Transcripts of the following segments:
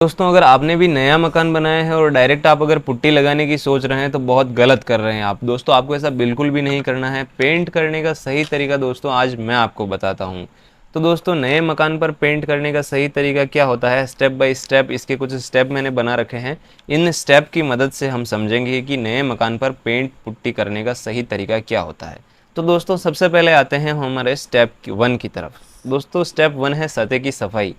दोस्तों अगर आपने भी नया मकान बनाया है और डायरेक्ट आप अगर पुट्टी लगाने की सोच रहे हैं तो बहुत गलत कर रहे हैं आप। दोस्तों आपको ऐसा बिल्कुल भी नहीं करना है। पेंट करने का सही तरीका दोस्तों आज मैं आपको बताता हूं। तो दोस्तों नए मकान पर पेंट करने का सही तरीका क्या होता है, स्टेप बाय स्टेप इसके कुछ स्टेप मैंने बना रखे हैं। इन स्टेप की मदद से हम समझेंगे कि नए मकान पर पेंट पुट्टी करने का सही तरीका क्या होता है। तो दोस्तों सबसे पहले आते हैं हमारे स्टेप 1 की तरफ। दोस्तों स्टेप 1 है सतह की सफाई।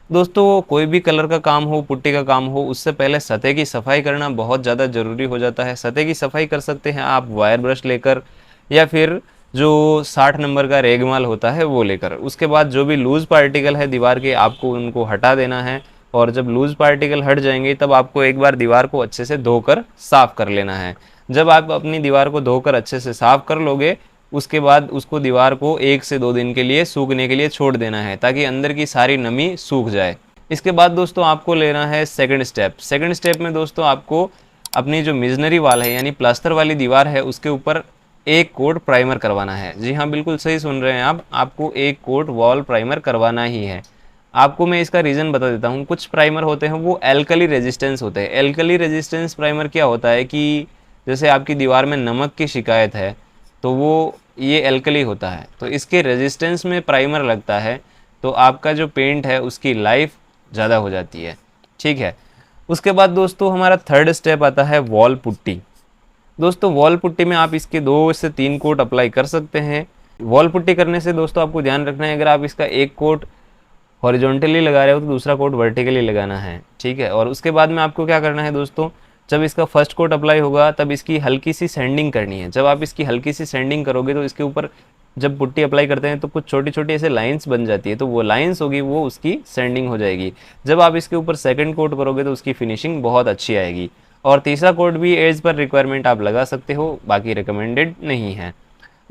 दोस्तों कोई भी कलर का काम हो, पुट्टी का काम हो, उससे पहले सतह की सफाई करना बहुत ज़्यादा ज़रूरी हो जाता है। सतह की सफाई कर सकते हैं आप वायर ब्रश लेकर या फिर जो 60 नंबर का रेगमाल होता है वो लेकर। उसके बाद जो भी लूज़ पार्टिकल है दीवार के आपको उनको हटा देना है। और जब लूज़ पार्टिकल हट जाएंगे तब आपको एक बार दीवार को अच्छे से धोकर साफ़ कर लेना है। जब आप अपनी दीवार को धोकर अच्छे से साफ़ कर लोगे उसके बाद उसको दीवार को 1 से 2 दिन के लिए सूखने के लिए छोड़ देना है ताकि अंदर की सारी नमी सूख जाए। इसके बाद दोस्तों आपको लेना है सेकंड स्टेप। सेकंड स्टेप में दोस्तों आपको अपनी जो मिजनरी वाल है यानी प्लास्टर वाली दीवार है उसके ऊपर एक कोट प्राइमर करवाना है। जी हाँ, बिल्कुल सही सुन रहे हैं आप, आपको एक कोट वॉल प्राइमर करवाना ही है। आपको मैं इसका रीज़न बता देता हूँ। कुछ प्राइमर होते हैं वो एल्कली रेजिस्टेंस होते हैं। एल्कली रेजिस्टेंस प्राइमर क्या होता है कि जैसे आपकी दीवार में नमक की शिकायत है तो वो ये एल्कली होता है, तो इसके रेजिस्टेंस में प्राइमर लगता है तो आपका जो पेंट है उसकी लाइफ ज़्यादा हो जाती है। ठीक है। उसके बाद दोस्तों हमारा थर्ड स्टेप आता है वॉल पुट्टी। दोस्तों वॉल पुट्टी में आप इसके 2 से 3 कोट अप्लाई कर सकते हैं। वॉल पुट्टी करने से दोस्तों आपको ध्यान रखना है, अगर आप इसका एक कोट हॉरिजॉन्टली लगा रहे हो तो दूसरा कोट वर्टिकली लगाना है। ठीक है। और उसके बाद में आपको क्या करना है दोस्तों, जब इसका फर्स्ट कोट अप्लाई होगा तब इसकी हल्की सी सैंडिंग करनी है। जब आप इसकी हल्की सी सैंडिंग करोगे तो इसके ऊपर जब पुट्टी अप्लाई करते हैं तो कुछ छोटी छोटी ऐसे लाइंस बन जाती है, तो वो लाइंस होगी वो उसकी सैंडिंग हो जाएगी। जब आप इसके ऊपर सेकंड कोट करोगे तो उसकी फिनिशिंग बहुत अच्छी आएगी। और तीसरा कोट भी एज पर रिक्वायरमेंट आप लगा सकते हो, बाकी रिकमेंडेड नहीं है।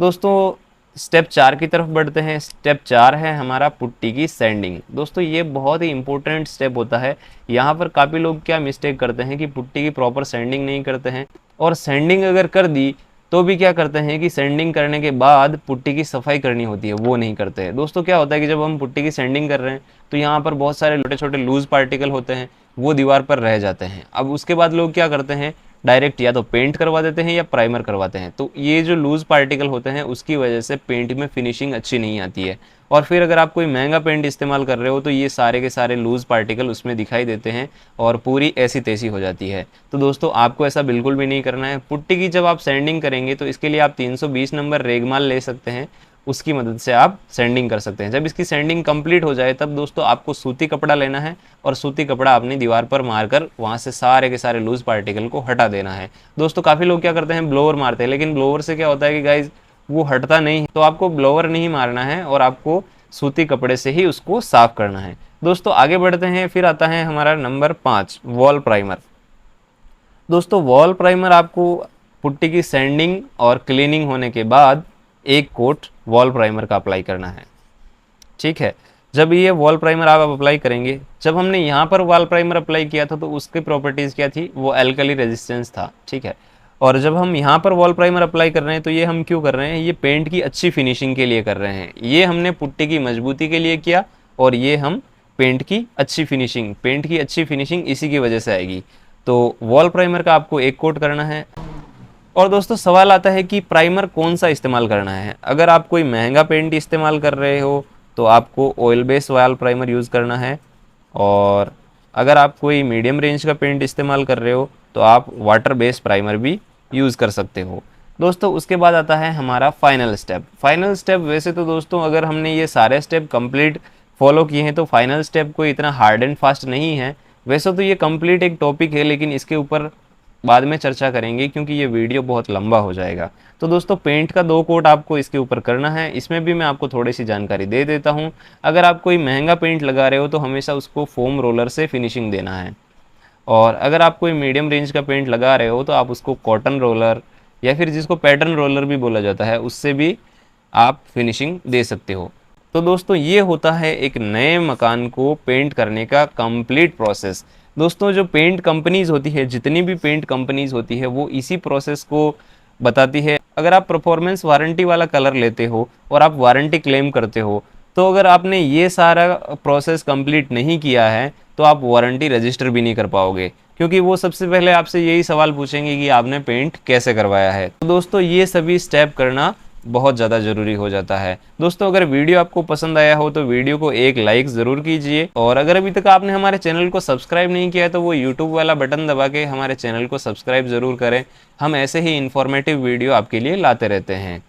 दोस्तों स्टेप 4 की तरफ बढ़ते हैं। स्टेप 4 है हमारा पुट्टी की सैंडिंग। दोस्तों ये बहुत ही इंपॉर्टेंट स्टेप होता है। यहाँ पर काफ़ी लोग क्या मिस्टेक करते हैं कि पुट्टी की प्रॉपर सैंडिंग नहीं करते हैं, और सैंडिंग अगर कर दी तो भी क्या करते हैं कि सैंडिंग करने के बाद पुट्टी की सफाई करनी होती है वो नहीं करते हैं। दोस्तों क्या होता है कि जब हम पुट्टी की सैंडिंग कर रहे हैं तो यहाँ पर बहुत सारे छोटे छोटे लूज पार्टिकल होते हैं, वो दीवार पर रह जाते हैं। अब उसके बाद लोग क्या करते हैं, डायरेक्ट या तो पेंट करवा देते हैं या प्राइमर करवाते हैं। तो ये जो लूज़ पार्टिकल होते हैं उसकी वजह से पेंट में फिनिशिंग अच्छी नहीं आती है। और फिर अगर आप कोई महंगा पेंट इस्तेमाल कर रहे हो तो ये सारे के सारे लूज़ पार्टिकल उसमें दिखाई देते हैं और पूरी ऐसी तैसी हो जाती है। तो दोस्तों आपको ऐसा बिल्कुल भी नहीं करना है। पुट्टी की जब आप सैंडिंग करेंगे तो इसके लिए आप 320 नंबर रेगमाल ले सकते हैं, उसकी मदद से आप सैंडिंग कर सकते हैं। जब इसकी सैंडिंग कंप्लीट हो जाए तब दोस्तों आपको सूती कपड़ा लेना है और सूती कपड़ा अपनी दीवार पर मारकर वहाँ से सारे के सारे लूज पार्टिकल को हटा देना है। दोस्तों काफ़ी लोग क्या करते हैं, ब्लोअर मारते हैं, लेकिन ब्लोअर से क्या होता है कि गाइज वो हटता नहीं है। तो आपको ब्लोअर नहीं मारना है और आपको सूती कपड़े से ही उसको साफ करना है। दोस्तों आगे बढ़ते हैं। फिर आता है हमारा नंबर 5 वॉल प्राइमर। दोस्तों वॉल प्राइमर आपको पुट्टी की सैंडिंग और क्लीनिंग होने के बाद एक कोट वॉल प्राइमर का अप्लाई करना है। ठीक है। जब ये वॉल प्राइमर आप अप्लाई करेंगे, जब हमने यहाँ पर वॉल प्राइमर अप्लाई किया था तो उसकी प्रॉपर्टीज़ क्या थी, वो एल्कली रेजिस्टेंस था। ठीक है। और जब हम यहाँ पर वॉल प्राइमर अप्लाई कर रहे हैं तो ये हम क्यों कर रहे हैं, ये पेंट की अच्छी फिनिशिंग के लिए कर रहे हैं। ये हमने पुट्टी की मजबूती के लिए किया और ये हम पेंट की अच्छी फिनिशिंग इसी की वजह से आएगी। तो वॉल प्राइमर का आपको एक कोट करना है। और दोस्तों सवाल आता है कि प्राइमर कौन सा इस्तेमाल करना है। अगर आप कोई महंगा पेंट इस्तेमाल कर रहे हो तो आपको oil base wall primer use करना है, और अगर आप कोई मीडियम रेंज का पेंट इस्तेमाल कर रहे हो तो आप वाटर बेस प्राइमर भी यूज़ कर सकते हो। दोस्तों उसके बाद आता है हमारा फाइनल स्टेप। वैसे तो दोस्तों अगर हमने ये सारे स्टेप कंप्लीट फॉलो किए हैं तो फाइनल स्टेप कोई इतना हार्ड एंड फास्ट नहीं है। वैसे तो ये कंप्लीट एक टॉपिक है, लेकिन इसके ऊपर बाद में चर्चा करेंगे क्योंकि ये वीडियो बहुत लंबा हो जाएगा। तो दोस्तों पेंट का 2 कोट आपको इसके ऊपर करना है। इसमें भी मैं आपको थोड़ी सी जानकारी दे देता हूँ। अगर आप कोई महंगा पेंट लगा रहे हो तो हमेशा उसको फोम रोलर से फिनिशिंग देना है, और अगर आप कोई मीडियम रेंज का पेंट लगा रहे हो तो आप उसको कॉटन रोलर या फिर जिसको पैटर्न रोलर भी बोला जाता है उससे भी आप फिनिशिंग दे सकते हो। तो दोस्तों ये होता है एक नए मकान को पेंट करने का कंप्लीट प्रोसेस। दोस्तों जो पेंट कंपनीज होती है, जितनी भी पेंट कंपनीज होती है वो इसी प्रोसेस को बताती है। अगर आप परफॉर्मेंस वारंटी वाला कलर लेते हो और आप वारंटी क्लेम करते हो तो अगर आपने ये सारा प्रोसेस कंप्लीट नहीं किया है तो आप वारंटी रजिस्टर भी नहीं कर पाओगे, क्योंकि वो सबसे पहले आपसे यही सवाल पूछेंगे कि आपने पेंट कैसे करवाया है। तो दोस्तों ये सभी स्टेप करना बहुत ज़्यादा ज़रूरी हो जाता है। दोस्तों अगर वीडियो आपको पसंद आया हो तो वीडियो को एक लाइक ज़रूर कीजिए, और अगर अभी तक आपने हमारे चैनल को सब्सक्राइब नहीं किया है तो वो यूट्यूब वाला बटन दबा के हमारे चैनल को सब्सक्राइब ज़रूर करें। हम ऐसे ही इन्फॉर्मेटिव वीडियो आपके लिए लाते रहते हैं।